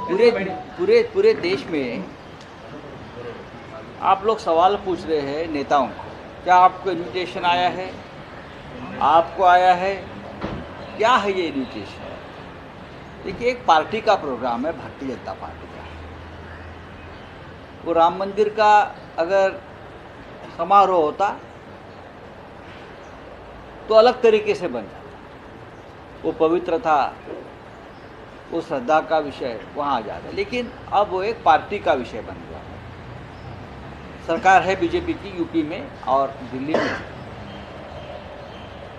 पूरे पूरे पूरे देश में आप लोग सवाल पूछ रहे हैं नेताओं को, क्या आपको इनविटेशन आया है, आपको आया है, क्या है ये इनविटेशन? देखिए, एक पार्टी का प्रोग्राम है, भारतीय जनता पार्टी का। वो राम मंदिर का अगर समारोह होता तो अलग तरीके से बन जाता, वो पवित्र था, वो श्रद्धा का विषय वहाँ आ जाता, लेकिन अब वो एक पार्टी का विषय बन गया है। सरकार है बीजेपी की यूपी में और दिल्ली में,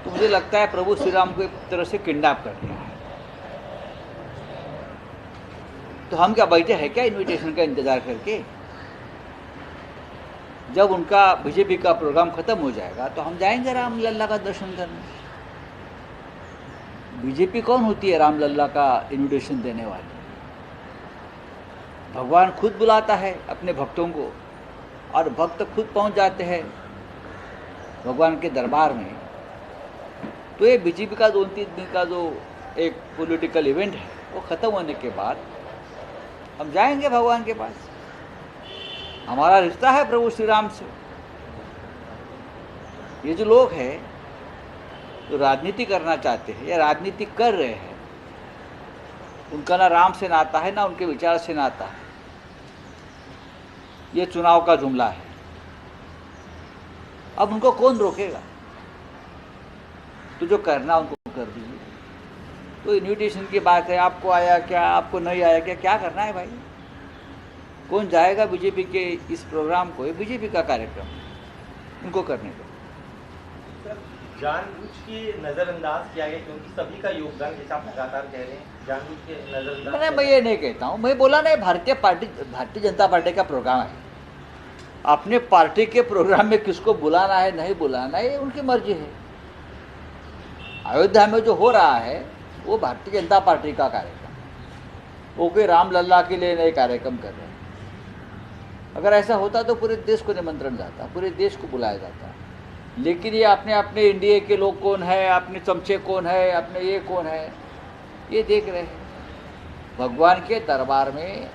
तो मुझे लगता है प्रभु श्री राम को एक तरह से किडनैप कर दिया है। तो हम क्या बैठे हैं क्या इनविटेशन का इंतजार करके? जब उनका बीजेपी का प्रोग्राम खत्म हो जाएगा तो हम जाएंगे राम लल्ला का दर्शन करने। बीजेपी कौन होती है राम लल्ला का इनविटेशन देने वाली? भगवान खुद बुलाता है अपने भक्तों को और भक्त खुद पहुंच जाते हैं भगवान के दरबार में। तो ये बीजेपी का 2-3 दिन का जो एक पॉलिटिकल इवेंट है वो ख़त्म होने के बाद हम जाएंगे भगवान के पास। हमारा रिश्ता है प्रभु श्री राम से। ये जो लोग हैं जो राजनीति करना चाहते हैं या राजनीति कर रहे हैं, उनका ना राम से नाता है ना उनके विचार से नाता है। ये चुनाव का जुमला है। अब उनको कौन रोकेगा? तो जो करना उनको कर दीजिए। तो इनविटेशन की बात है, आपको आया क्या, आपको नहीं आया क्या, क्या करना है भाई? कौन जाएगा बीजेपी के इस प्रोग्राम को? ये बीजेपी का कार्यक्रम है, उनको करने दो। जानबूझ के नजरअंदाज किया गया क्योंकि सभी का योगदान, जैसे आप लगातार कह रहे हैं, जानबूझ के नजरअंदाज। मैं ये नहीं कहता हूँ, मैं बोला नहीं भारतीय जनता पार्टी का प्रोग्राम है। अपने पार्टी के प्रोग्राम में किसको बुलाना है नहीं बुलाना है ये उनकी मर्जी है। अयोध्या में जो हो रहा है वो भारतीय जनता पार्टी का कार्यक्रम है, वो कोई राम लल्ला के लिए नहीं कार्यक्रम कर रहे हैं। अगर ऐसा होता तो पूरे देश को निमंत्रण जाता, पूरे देश को बुलाया जाता। लेकिन ये अपने इंडिया के लोग कौन है, अपने चमचे कौन है, अपने ये कौन है, ये देख रहे हैं। भगवान के दरबार में,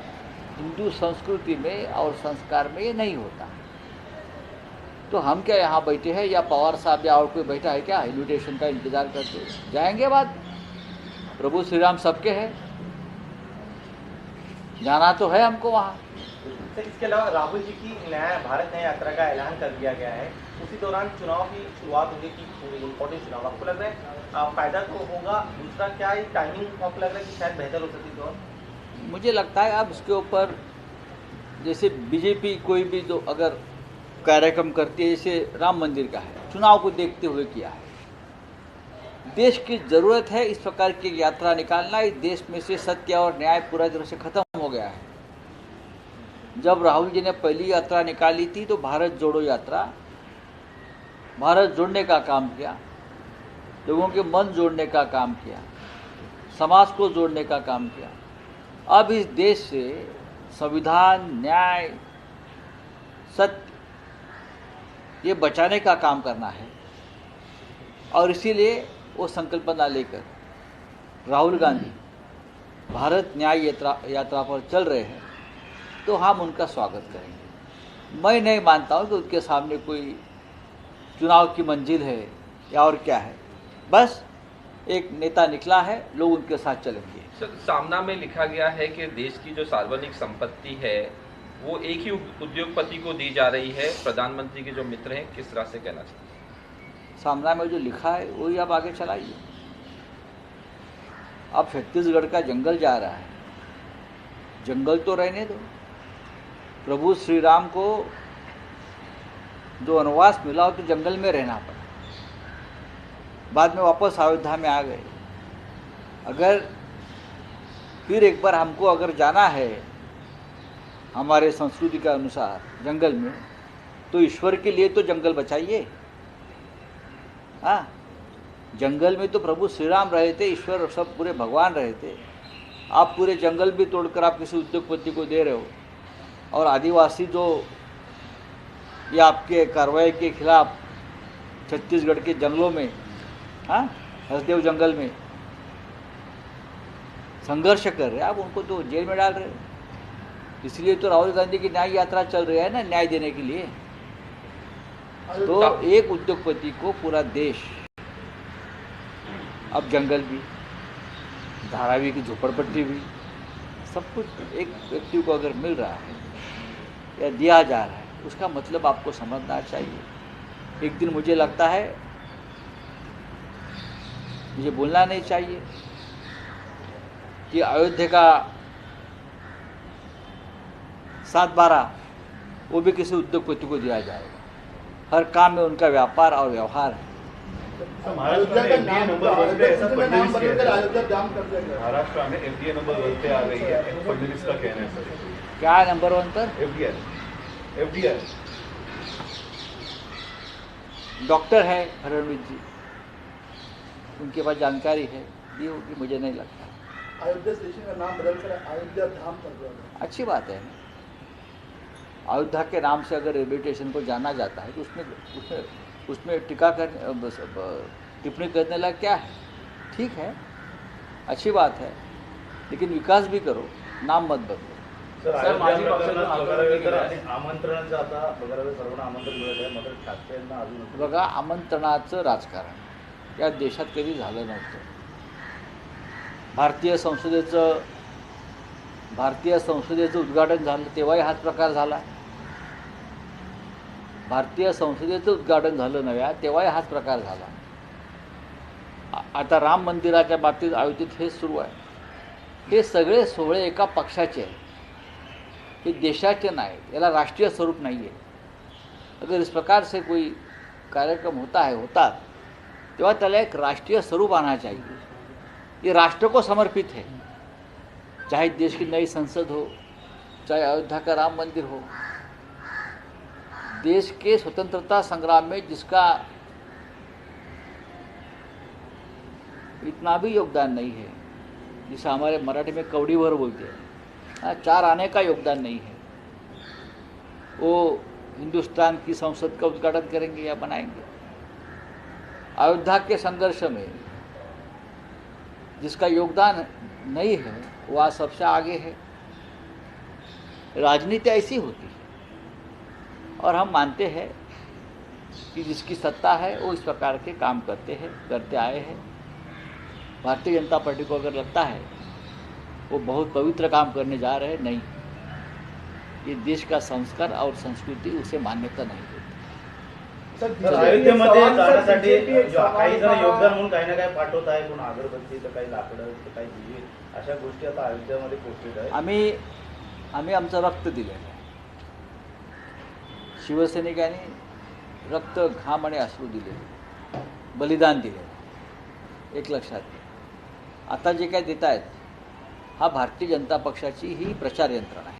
हिंदू संस्कृति में और संस्कार में ये नहीं होता। तो हम क्या यहाँ बैठे हैं या पवार साहब या और कोई बैठा है क्या इन्विटेशन का इंतजार करते? जाएंगे बाद। प्रभु श्री राम सबके हैं, जाना तो है हमको वहाँ। सर, इसके अलावा राहुल जी की भारत नया यात्रा का ऐलान कर दिया गया है। उसी दौरान चुनाव की शुरुआत होगी कि इम्पोर्टेंट चुनाव, आपको लग रहा है फायदा तो होगा? दूसरा क्या ये टाइमिंग आपको लग रहा है कि शायद बेहतर हो सकती है? और मुझे लगता है अब इसके ऊपर जैसे बीजेपी कोई भी जो अगर कार्यक्रम करती है, जैसे राम मंदिर का है, चुनाव को देखते हुए किया है। देश की ज़रूरत है इस प्रकार की यात्रा निकालना। इस देश में से सत्य और न्याय पूरा तरह से खत्म हो गया है। जब राहुल जी ने पहली यात्रा निकाली थी तो भारत जोड़ो यात्रा, भारत जोड़ने का काम किया, लोगों के मन जोड़ने का काम किया, समाज को जोड़ने का काम किया। अब इस देश से संविधान, न्याय, सत्य ये बचाने का काम करना है। और इसीलिए वो संकल्पना लेकर राहुल गांधी भारत न्याय यात्रा पर चल रहे हैं, तो हम उनका स्वागत करेंगे। मैं नहीं मानता हूँ कि उनके सामने कोई चुनाव की मंजिल है या और क्या है। बस एक नेता निकला है, लोग उनके साथ चलेंगे। सर, सामना में लिखा गया है कि देश की जो सार्वजनिक संपत्ति है वो एक ही उद्योगपति को दी जा रही है। प्रधानमंत्री के जो मित्र हैं, किस तरह से कहना चाहिए? सामना में जो लिखा है वही आप आगे चलाइए। अब छत्तीसगढ़ का जंगल जा रहा है, जंगल तो रहने दो। प्रभु श्री राम को जो वनवास मिला हो तो जंगल में रहना पड़ा, बाद में वापस अयोध्या में आ गए। अगर फिर एक बार हमको अगर जाना है हमारे संस्कृति के अनुसार जंगल में, तो ईश्वर के लिए तो जंगल बचाइए। हाँ, जंगल में तो प्रभु श्री राम रहे थे, ईश्वर सब पूरे भगवान रहे थे। आप पूरे जंगल भी तोड़कर आप किसी उद्योगपति को दे रहे हो। और आदिवासी जो ये आपके कार्रवाई के खिलाफ छत्तीसगढ़ के जंगलों में, हाँ, हसदेव जंगल में संघर्ष कर रहे हैं, आप उनको तो जेल में डाल रहे हो। इसलिए तो राहुल गांधी की न्याय यात्रा चल रही है ना, न्याय देने के लिए। तो एक उद्योगपति को पूरा देश, अब जंगल भी, धारावी की झोपड़पट्टी भी, सब कुछ एक व्यक्ति को अगर मिल रहा है या दिया जा रहा है, उसका मतलब आपको समझना चाहिए। एक दिन मुझे लगता है, मुझे बोलना नहीं चाहिए कि अयोध्या का 7/12 वो भी किसी उद्योगपति को दिया जाएगा। हर काम में उनका व्यापार और व्यवहार है। महाराष्ट्र में एफडीए नंबर 1 पे ऐसा फडणवीस कह रहे अयोध्या जाम कर दिया गया। हैं। महाराष्ट्र में एफडीए नंबर 1 पे आ गई है, फडणवीस का कहना है सर। क्या है नंबर 1 पर? एफडीआई डॉक्टर है फडणवीस जी, उनके पास जानकारी है, दी होगी, मुझे नहीं लगता। अयोध्या स्टेशन का नाम बदलकर अयोध्या धाम कर दिया गया। अच्छी बात है। अयोध्या के नाम से अगर रेलवे स्टेशन को जाना जाता है तो उसमें टिप्पणी करने लायक क्या है? ठीक है, अच्छी बात है, लेकिन विकास भी करो, नाम मत बदलो। सर, माजी पक्षातून आमंत्रणाचं आता बघायला सर्वांना आमंत्रण मिळत आहे, मात्र ठाकरेंना अजून बघा, आमंत्रणाचं राजकारण या देशात कधी झालं नव्हतं। भारतीय संसदेचं उद्घाटन झालं तेव्हाही हाच प्रकार झाला। भारतीय संसदेचं उद्घाटन झालं नव्या तेव्हाही हाच प्रकार झाला। आता राम मंदिराच्या बाबतीत अयोध्येत हेच सुरू आहे। हे सगळे सोहळे एका पक्षाचे आहेत, हे देशाचे नाहीत, याला राष्ट्रीय स्वरूप नहीं है। अगर इस प्रकार से कोई कार्यक्रम होता तो त्याला एक राष्ट्रीय स्वरूप आना चाहिए। ये राष्ट्र को समर्पित है, चाहे देश की नई संसद हो, चाहे अयोध्या का राम मंदिर हो। देश के स्वतंत्रता संग्राम में जिसका इतना भी योगदान नहीं है, जिसे हमारे मराठी में कवड़ी भर बोलते हैं, 4 आने का योगदान नहीं है, वो हिंदुस्तान की संसद का उद्घाटन करेंगे या बनाएंगे? अयोध्या के संघर्ष में जिसका योगदान नहीं है वो आज सबसे आगे है। राजनीति ऐसी होती है, और हम मानते हैं कि जिसकी सत्ता है वो इस प्रकार के काम करते आए हैं। भारतीय जनता पार्टी को अगर लगता है वो बहुत पवित्र काम करने जा रहे हैं, नहीं, ये देश का संस्कार और संस्कृति उसे मान्यता नहीं देती। अयोध्येमध्ये जाण्यासाठी काही जण योगदान म्हणून काही ना काही पाठवत आहे, कोण अगरबत्ती तर काही लाकडं तर काही दिवे, अशा गोष्टी आता अयोध्येमध्ये पोहोचलेल्या आहेत। आम्ही आमचं रक्त दिलेलं आहे। शिवसैनिकांनी रक्त, घाम आणि अश्रू दिलेले, बलिदान दिलेलं, एक लक्षात घ्या। आता जे काय देत आहेत हा भारतीय जनता पक्षाची ही प्रचार यंत्रणा आहे।